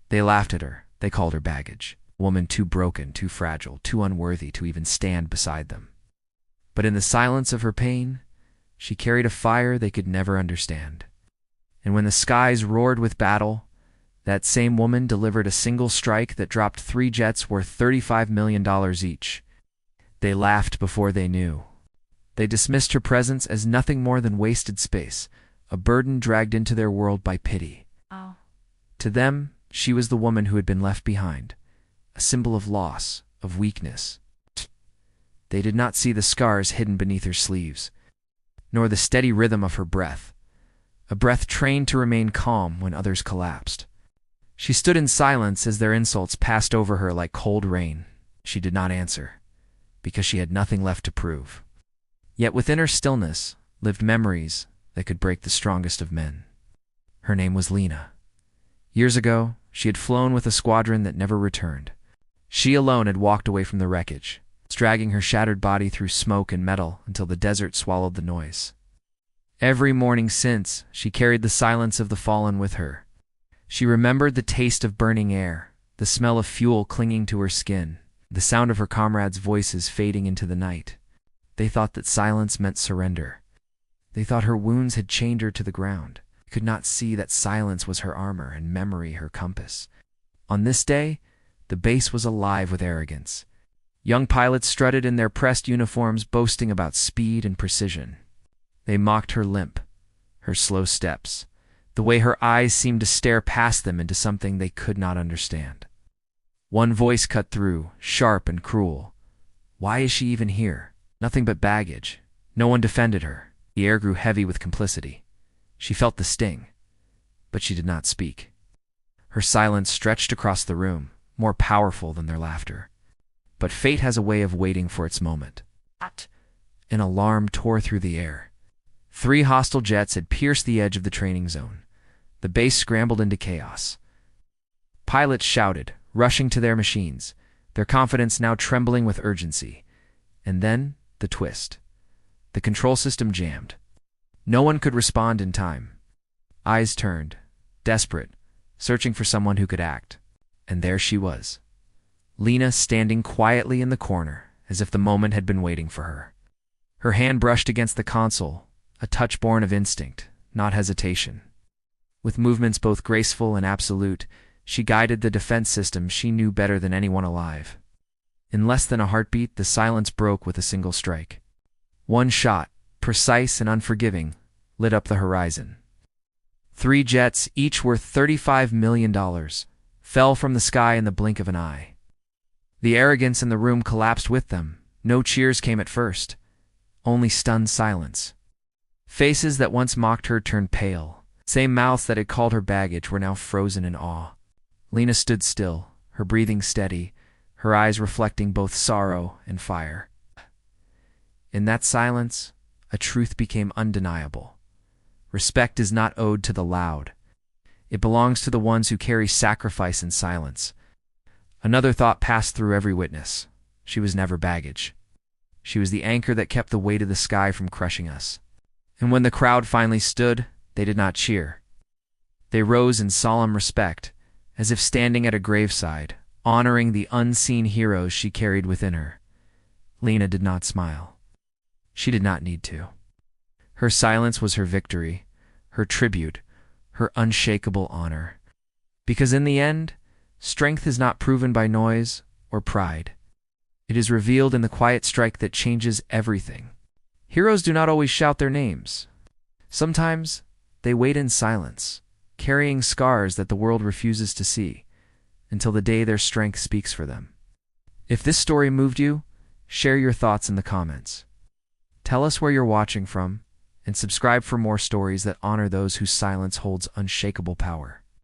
They laughed at her. They called her baggage, a woman too broken, too fragile, too unworthy to even stand beside them. But in the silence of her pain, she carried a fire they could never understand. And when the skies roared with battle, that same woman delivered a single strike that dropped 3 jets worth $35 million each. They laughed before they knew. They dismissed her presence as nothing more than wasted space, a burden dragged into their world by pity. Oh. To them, she was the woman who had been left behind, a symbol of loss, of weakness. They did not see the scars hidden beneath her sleeves, nor the steady rhythm of her breath, a breath trained to remain calm when others collapsed. She stood in silence as their insults passed over her like cold rain. She did not answer, because she had nothing left to prove. Yet within her stillness lived memories that could break the strongest of men. Her name was Lena. Years ago, she had flown with a squadron that never returned. She alone had walked away from the wreckage, dragging her shattered body through smoke and metal until the desert swallowed the noise. Every morning since, she carried the silence of the fallen with her. She remembered the taste of burning air, the smell of fuel clinging to her skin, the sound of her comrades' voices fading into the night. They thought that silence meant surrender. They thought her wounds had chained her to the ground. They could not see that silence was her armor and memory her compass. On this day, the base was alive with arrogance. Young pilots strutted in their pressed uniforms, boasting about speed and precision. They mocked her limp, her slow steps, the way her eyes seemed to stare past them into something they could not understand. One voice cut through, sharp and cruel. Why is she even here? Nothing but baggage. No one defended her. The air grew heavy with complicity. She felt the sting, but she did not speak. Her silence stretched across the room, more powerful than their laughter. But fate has a way of waiting for its moment. An alarm tore through the air. 3 hostile jets had pierced the edge of the training zone. The base scrambled into chaos. Pilots shouted, rushing to their machines, their confidence now trembling with urgency. And then, the twist. The control system jammed. No one could respond in time. Eyes turned, desperate, searching for someone who could act. And there she was. Lena standing quietly in the corner, as if the moment had been waiting for her. Her hand brushed against the console, a touch born of instinct, not hesitation. With movements both graceful and absolute, she guided the defense system she knew better than anyone alive. In less than a heartbeat, the silence broke with a single strike. One shot, precise and unforgiving, lit up the horizon. 3 jets, each worth $35 million, fell from the sky in the blink of an eye. The arrogance in the room collapsed with them. No cheers came at first, only stunned silence. Faces that once mocked her turned pale. Same mouths that had called her baggage were now frozen in awe. Lena stood still, her breathing steady, her eyes reflecting both sorrow and fire. In that silence, a truth became undeniable. Respect is not owed to the loud. It belongs to the ones who carry sacrifice in silence. Another thought passed through every witness. She was never baggage. She was the anchor that kept the weight of the sky from crushing us. And when the crowd finally stood, they did not cheer. They rose in solemn respect, as if standing at a graveside, honoring the unseen heroes she carried within her. Lena did not smile. She did not need to. Her silence was her victory, her tribute, her unshakable honor. Because in the end, strength is not proven by noise or pride. It is revealed in the quiet strike that changes everything. Heroes do not always shout their names. Sometimes they wait in silence, carrying scars that the world refuses to see, until the day their strength speaks for them. If this story moved you, share your thoughts in the comments. Tell us where you're watching from, and subscribe for more stories that honor those whose silence holds unshakable power.